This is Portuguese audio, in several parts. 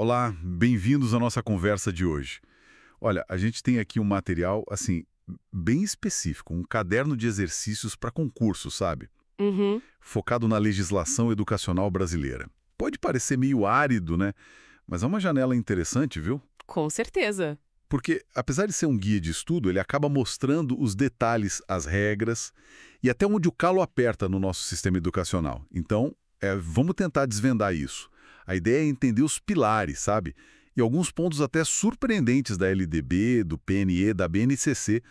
Olá, bem-vindos à nossa conversa de hoje. Olha, a gente tem aqui um material, assim, bem específico, um caderno de exercícios para concurso, sabe? Uhum, Focado na legislação educacional brasileira. Pode parecer meio árido, né? Mas é uma janela interessante, viu? com certeza. Porque, apesar de ser um guia de estudo, ele acaba mostrando os detalhes, as regras e até onde o calo aperta no nosso sistema educacional. Então, vamos tentar desvendar isso. A ideia é entender os pilares, sabe? E alguns pontos até surpreendentes da LDB, do PNE, da BNCC,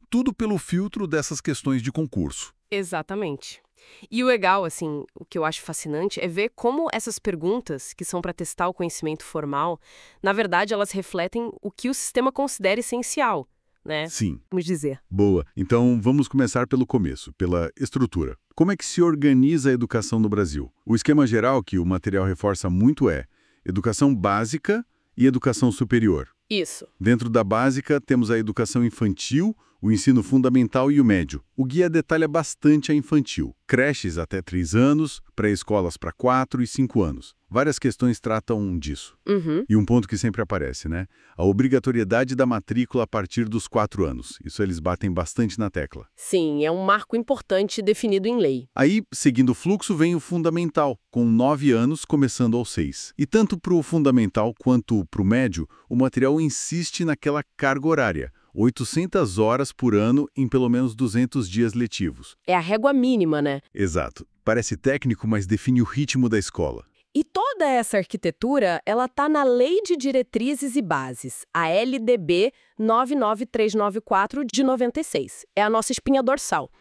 tudo pelo filtro dessas questões de concurso. Exatamente. E o legal, assim, o que eu acho fascinante é ver como essas perguntas, que são para testar o conhecimento formal, na verdade elas refletem o que o sistema considera essencial, né? Sim. Vamos dizer. Boa. Então, vamos começar pelo começo, pela estrutura. Como é que se organiza a educação no Brasil? O esquema geral que o material reforça muito é educação básica e educação superior. Isso. Dentro da básica, temos a educação infantil, o ensino fundamental e o médio. O guia detalha bastante a infantil. Creches até 3 anos, pré-escolas para 4 e 5 anos. Várias questões tratam disso. Uhum. E um ponto que sempre aparece, né? A obrigatoriedade da matrícula a partir dos 4 anos. Isso eles batem bastante na tecla. Sim, é um marco importante definido em lei. Aí, seguindo o fluxo, vem o fundamental, com 9 anos começando aos 6. E tanto para o fundamental quanto para o médio, o material insiste naquela carga horária, 800 horas por ano em pelo menos 200 dias letivos. É a régua mínima, né? Exato. Parece técnico, mas define o ritmo da escola. E toda essa arquitetura, ela tá na Lei de Diretrizes e Bases, a LDB 99394 de 96. É a nossa espinha dorsal.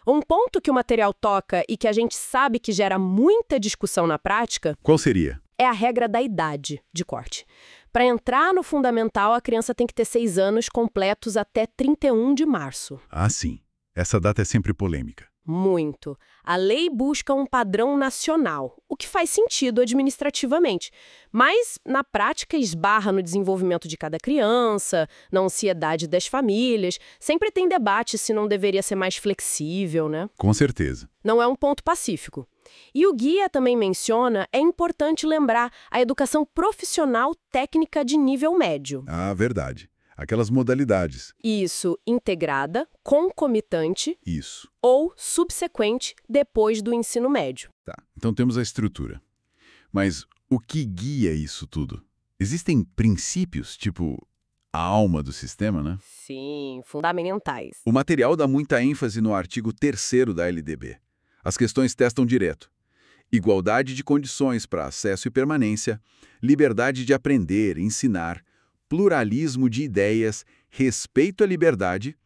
Um ponto que o material toca e que a gente sabe que gera muita discussão na prática Qual seria? é a regra da idade de corte. Para entrar no fundamental, a criança tem que ter 6 anos completos até 31 de março. Ah, sim. Essa data é sempre polêmica. Muito. A lei busca um padrão nacional, o que faz sentido administrativamente, mas na prática esbarra no desenvolvimento de cada criança, na ansiedade das famílias. Sempre tem debate se não deveria ser mais flexível, né? Com certeza. Não é um ponto pacífico. E o guia também menciona, é importante lembrar a educação profissional técnica de nível médio. Ah, verdade. Aquelas modalidades. Isso integrada, concomitante Isso. ou subsequente depois do ensino médio. Tá. Então temos a estrutura. Mas o que guia isso tudo? Existem princípios, tipo a alma do sistema, né? Sim, fundamentais. O material dá muita ênfase no artigo 3º da LDB. As questões testam direto. Igualdade de condições para acesso e permanência, liberdade de aprender, ensinar, pluralismo de ideias, respeito à liberdade,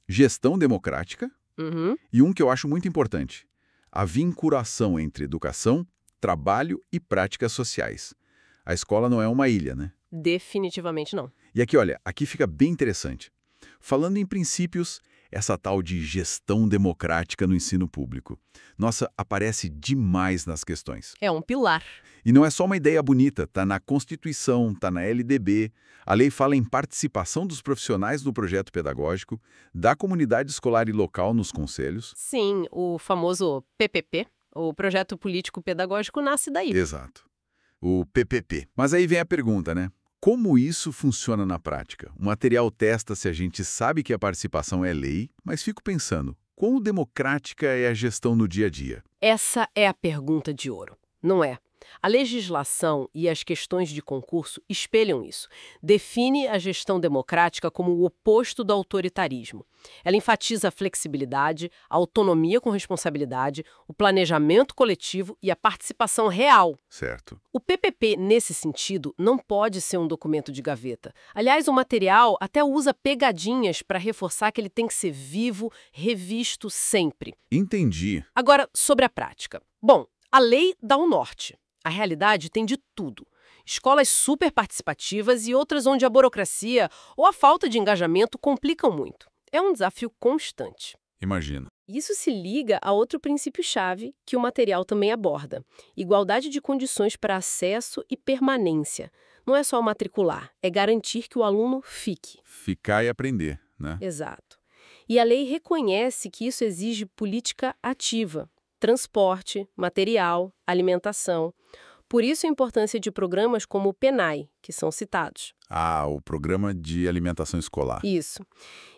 gestão democrática Uhum, e um que eu acho muito importante, a vinculação entre educação, trabalho e práticas sociais. A escola não é uma ilha, né? definitivamente não. E aqui, olha, aqui fica bem interessante. Falando em princípios, essa tal de gestão democrática no ensino público. Nossa, aparece demais nas questões. É um pilar. E não é só uma ideia bonita, tá na Constituição, tá na LDB. A lei fala em participação dos profissionais no projeto pedagógico, da comunidade escolar e local nos conselhos. Sim, o famoso PPP, o Projeto Político Pedagógico, nasce daí. Exato. O PPP. Mas aí vem a pergunta, né? Como isso funciona na prática? O material testa se a gente sabe que a participação é lei, mas fico pensando, quão democrática é a gestão no dia a dia? Essa é a pergunta de ouro, não é? A legislação e as questões de concurso espelham isso. Define a gestão democrática como o oposto do autoritarismo. Ela enfatiza a flexibilidade, a autonomia com responsabilidade, o planejamento coletivo e a participação real. Certo. O PPP, nesse sentido, não pode ser um documento de gaveta. Aliás, o material até usa pegadinhas para reforçar que ele tem que ser vivo, revisto sempre. Entendi. Agora, sobre a prática. Bom, a lei dá um norte. A realidade tem de tudo. Escolas super participativas e outras onde a burocracia ou a falta de engajamento complicam muito. É um desafio constante. Imagino. Isso se liga a outro princípio-chave que o material também aborda: igualdade de condições para acesso e permanência. Não é só matricular, é garantir que o aluno fique. Ficar e aprender, né? Exato. E a lei reconhece que isso exige política ativa: transporte, material, alimentação. Por isso a importância de programas como o PENAI, que são citados. Ah, o Programa de Alimentação Escolar. Isso.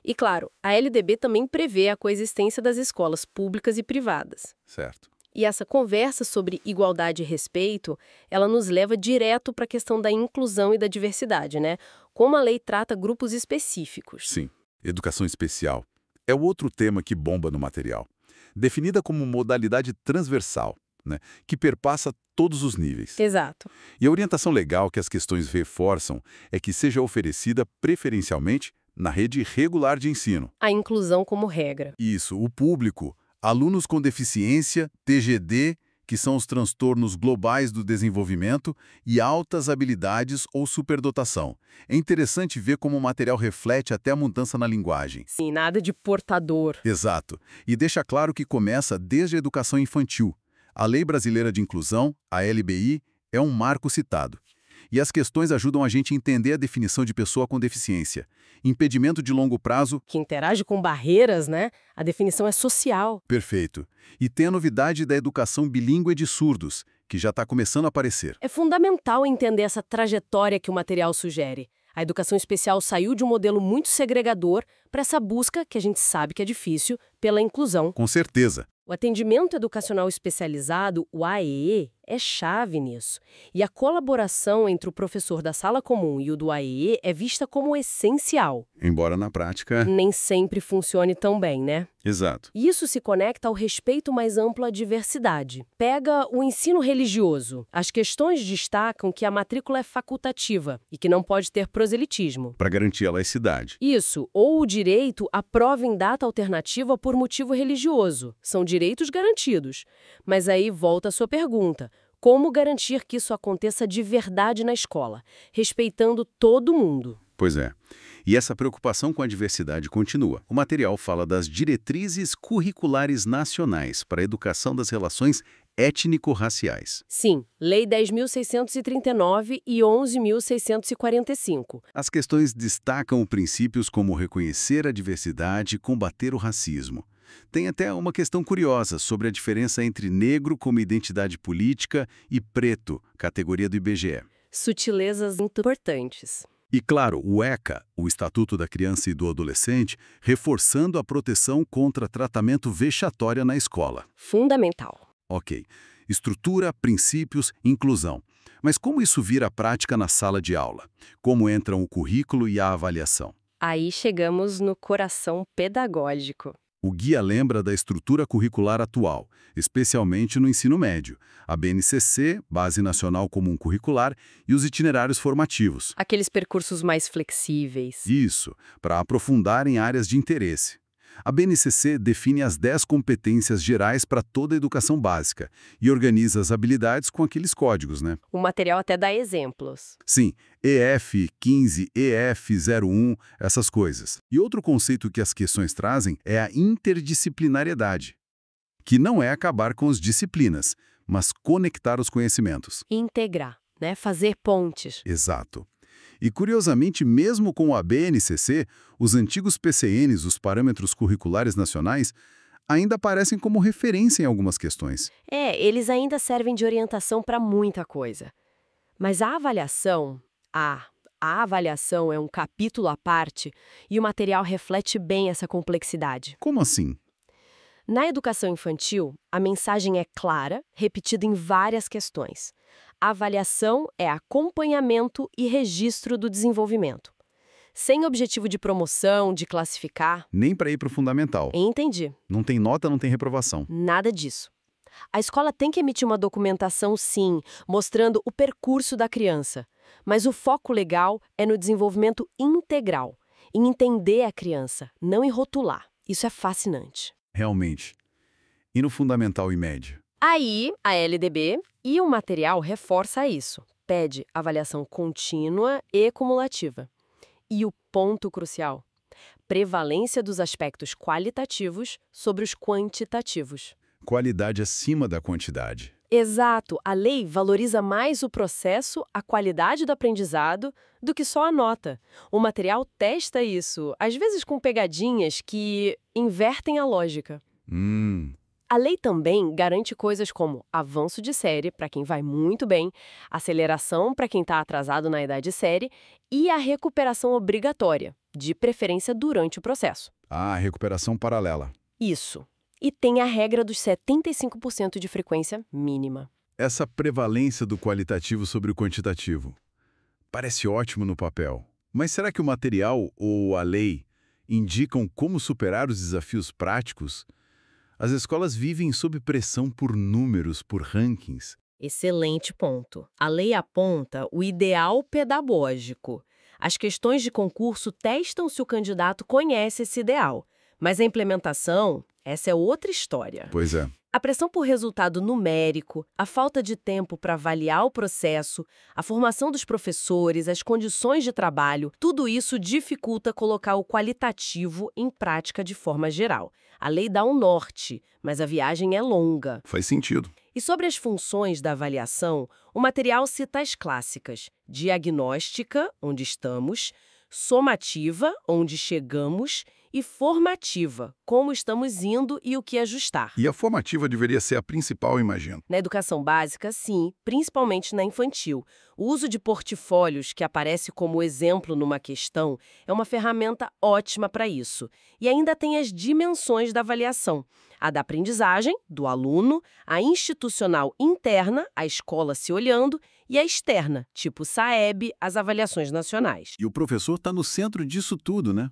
E claro, a LDB também prevê a coexistência das escolas públicas e privadas. Certo. E essa conversa sobre igualdade e respeito, ela nos leva direto para a questão da inclusão e da diversidade, né? Como a lei trata grupos específicos. Sim. Educação especial é o outro tema que bomba no material. Definida como modalidade transversal, né, que perpassa todos os níveis. Exato. E a orientação legal que as questões reforçam é que seja oferecida preferencialmente na rede regular de ensino. A inclusão como regra. Isso, o público, alunos com deficiência, TGD, que são os transtornos globais do desenvolvimento, e altas habilidades ou superdotação. É interessante ver como o material reflete até a mudança na linguagem. Sim, nada de portador. Exato. E deixa claro que começa desde a educação infantil. A Lei Brasileira de Inclusão, a LBI, é um marco citado. E as questões ajudam a gente a entender a definição de pessoa com deficiência. Impedimento de longo prazo. Que interage com barreiras, né? A definição é social. Perfeito. E tem a novidade da educação bilíngue de surdos, que já está começando a aparecer. É fundamental entender essa trajetória que o material sugere. A educação especial saiu de um modelo muito segregador para essa busca, que a gente sabe que é difícil, pela inclusão. Com certeza. O atendimento educacional especializado, o AEE, é chave nisso. E a colaboração entre o professor da sala comum e o do AEE é vista como essencial. Embora na prática... Nem sempre funcione tão bem, né? Exato. E isso se conecta ao respeito mais amplo à diversidade. Pega o ensino religioso. As questões destacam que a matrícula é facultativa e que não pode ter proselitismo. Para garantir a laicidade. Isso, ou o direito à prova em data alternativa por motivo religioso. São direitos garantidos. Mas aí volta a sua pergunta. Como garantir que isso aconteça de verdade na escola, respeitando todo mundo? Pois é. E essa preocupação com a diversidade continua. O material fala das diretrizes curriculares nacionais para a educação das relações étnico-raciais. Sim, Lei 10.639 e 11.645. As questões destacam princípios como reconhecer a diversidade e combater o racismo. Tem até uma questão curiosa sobre a diferença entre negro como identidade política e preto, categoria do IBGE. Sutilezas importantes. E, claro, o ECA, o Estatuto da Criança e do Adolescente, reforçando a proteção contra tratamento vexatório na escola. Fundamental. Ok. Estrutura, princípios, inclusão. Mas como isso vira prática na sala de aula? Como entram o currículo e a avaliação? Aí chegamos no coração pedagógico. O guia lembra da estrutura curricular atual, especialmente no ensino médio, a BNCC, Base Nacional Comum Curricular, e os itinerários formativos. Aqueles percursos mais flexíveis. Isso, para aprofundar em áreas de interesse. A BNCC define as 10 competências gerais para toda a educação básica e organiza as habilidades com aqueles códigos, né? O material até dá exemplos. Sim, EF15, EF01, essas coisas. E outro conceito que as questões trazem é a interdisciplinariedade, que não é acabar com as disciplinas, mas conectar os conhecimentos. Integrar, né? Fazer pontes. Exato. E, curiosamente, mesmo com a BNCC, os antigos PCNs, os Parâmetros Curriculares Nacionais, ainda aparecem como referência em algumas questões. Eles ainda servem de orientação para muita coisa. Mas a avaliação, a avaliação é um capítulo à parte e o material reflete bem essa complexidade. Como assim? Na educação infantil, a mensagem é clara, repetida em várias questões. A avaliação é acompanhamento e registro do desenvolvimento. Sem objetivo de promoção, de classificar. Nem para ir para o fundamental. Entendi. Não tem nota, não tem reprovação. Nada disso. A escola tem que emitir uma documentação, sim, mostrando o percurso da criança. Mas o foco legal é no desenvolvimento integral, em entender a criança, não em rotular. Isso é fascinante. Realmente. E no fundamental e médio? Aí, a LDB e o material reforça isso. Pede avaliação contínua e cumulativa. E o ponto crucial: prevalência dos aspectos qualitativos sobre os quantitativos. Qualidade acima da quantidade. Exato. A lei valoriza mais o processo, a qualidade do aprendizado, do que só a nota. O material testa isso, às vezes com pegadinhas que invertem a lógica. A lei também garante coisas como avanço de série, para quem vai muito bem, aceleração para quem está atrasado na idade série e a recuperação obrigatória, de preferência durante o processo. Ah, recuperação paralela. Isso. E tem a regra dos 75% de frequência mínima. Essa prevalência do qualitativo sobre o quantitativo. Parece ótimo no papel. Mas será que o material ou a lei indicam como superar os desafios práticos? As escolas vivem sob pressão por números, por rankings. Excelente ponto. A lei aponta o ideal pedagógico. As questões de concurso testam se o candidato conhece esse ideal. Mas a implementação, essa é outra história. Pois é. A pressão por resultado numérico, a falta de tempo para avaliar o processo, a formação dos professores, as condições de trabalho, tudo isso dificulta colocar o qualitativo em prática de forma geral. A lei dá um norte, mas a viagem é longa. Faz sentido. E sobre as funções da avaliação, o material cita as clássicas: diagnóstica, onde estamos, somativa, onde chegamos, e formativa, como estamos indo e o que ajustar. E a formativa deveria ser a principal, imagino. Na educação básica, sim, principalmente na infantil. O uso de portfólios, que aparece como exemplo numa questão, é uma ferramenta ótima para isso. E ainda tem as dimensões da avaliação. A da aprendizagem, do aluno, a institucional interna, a escola se olhando, e a externa, tipo SAEB, as avaliações nacionais. E o professor está no centro disso tudo, né?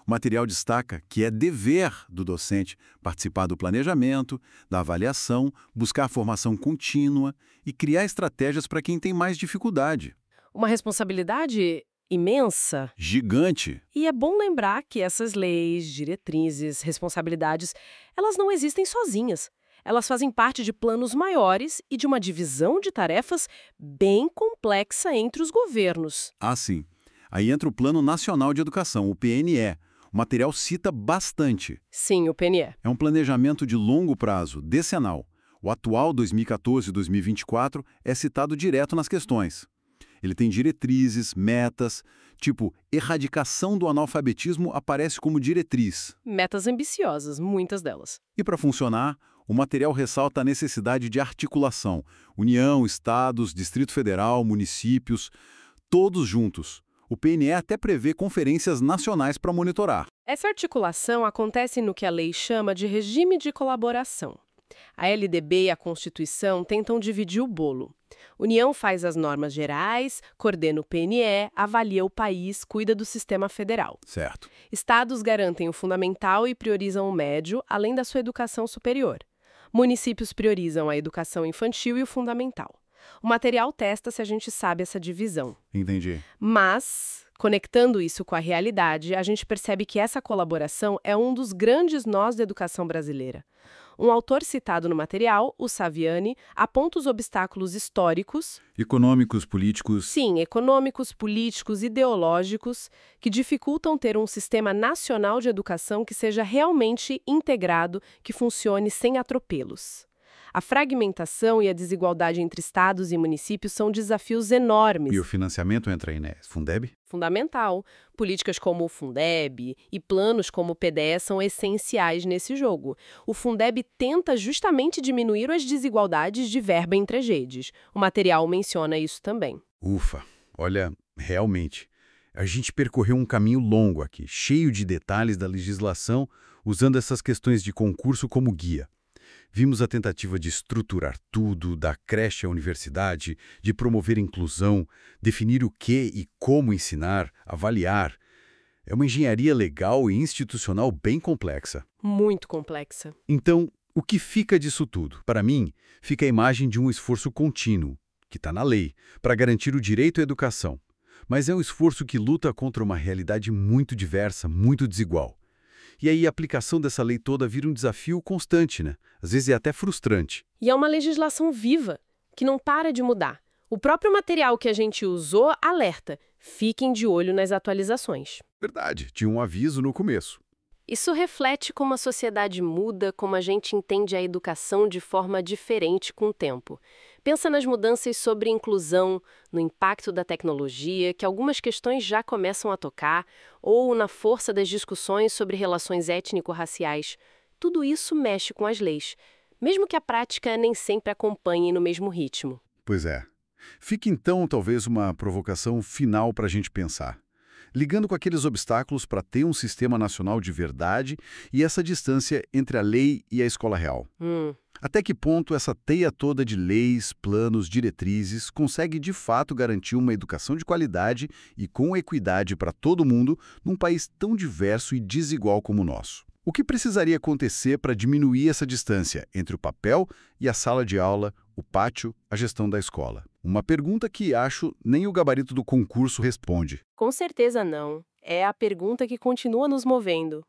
O material destaca que é dever do docente participar do planejamento, da avaliação, buscar a formação contínua e criar estratégias para quem tem mais dificuldade. Uma responsabilidade imensa. Gigante. E é bom lembrar que essas leis, diretrizes, responsabilidades, elas não existem sozinhas. Elas fazem parte de planos maiores e de uma divisão de tarefas bem complexa entre os governos. Ah, sim. Aí entra o Plano Nacional de Educação, o PNE. O material cita bastante. Sim, o PNE. É um planejamento de longo prazo, decenal. O atual 2014-2024 é citado direto nas questões. Ele tem diretrizes, metas, tipo, erradicação do analfabetismo aparece como diretriz. Metas ambiciosas, muitas delas. E para funcionar, o material ressalta a necessidade de articulação. União, estados, Distrito Federal, municípios, todos juntos. O PNE até prevê conferências nacionais para monitorar. Essa articulação acontece no que a lei chama de regime de colaboração. A LDB e a Constituição tentam dividir o bolo. União faz as normas gerais, coordena o PNE, avalia o país, cuida do sistema federal. Certo. Estados garantem o fundamental e priorizam o médio, além da sua educação superior. Municípios priorizam a educação infantil e o fundamental. O material testa se a gente sabe essa divisão. Entendi. Mas, conectando isso com a realidade, a gente percebe que essa colaboração é um dos grandes nós da educação brasileira. Um autor citado no material, o Saviani, aponta os obstáculos históricos... Econômicos, políticos... Sim, econômicos, políticos, ideológicos, que dificultam ter um sistema nacional de educação que seja realmente integrado, que funcione sem atropelos. A fragmentação e a desigualdade entre estados e municípios são desafios enormes. E o financiamento entra aí, né? Fundeb? Fundamental. Políticas como o Fundeb e planos como o PDE são essenciais nesse jogo. O Fundeb tenta justamente diminuir as desigualdades de verba entre as redes. O material menciona isso também. Ufa, olha, realmente, a gente percorreu um caminho longo aqui, cheio de detalhes da legislação, usando essas questões de concurso como guia. Vimos a tentativa de estruturar tudo, da creche à universidade, de promover inclusão, definir o que e como ensinar, avaliar. É uma engenharia legal e institucional bem complexa. Muito complexa. Então, o que fica disso tudo? Para mim, fica a imagem de um esforço contínuo, que está na lei, para garantir o direito à educação. Mas é um esforço que luta contra uma realidade muito diversa, muito desigual. E aí a aplicação dessa lei toda vira um desafio constante, né? Às vezes é até frustrante. E é uma legislação viva, que não para de mudar. O próprio material que a gente usou alerta: fiquem de olho nas atualizações. Verdade, tinha um aviso no começo. Isso reflete como a sociedade muda, como a gente entende a educação de forma diferente com o tempo. Pensa nas mudanças sobre inclusão, no impacto da tecnologia, que algumas questões já começam a tocar, ou na força das discussões sobre relações étnico-raciais. Tudo isso mexe com as leis. mesmo que a prática nem sempre acompanhe no mesmo ritmo. Pois é. Fica então talvez uma provocação final para a gente pensar. Ligando com aqueles obstáculos para ter um sistema nacional de verdade e essa distância entre a lei e a escola real. Até que ponto essa teia toda de leis, planos, diretrizes consegue de fato garantir uma educação de qualidade e com equidade para todo mundo num país tão diverso e desigual como o nosso? O que precisaria acontecer para diminuir essa distância entre o papel e a sala de aula, o pátio, a gestão da escola? Uma pergunta que, acho, nem o gabarito do concurso responde. Com certeza não. É a pergunta que continua nos movendo.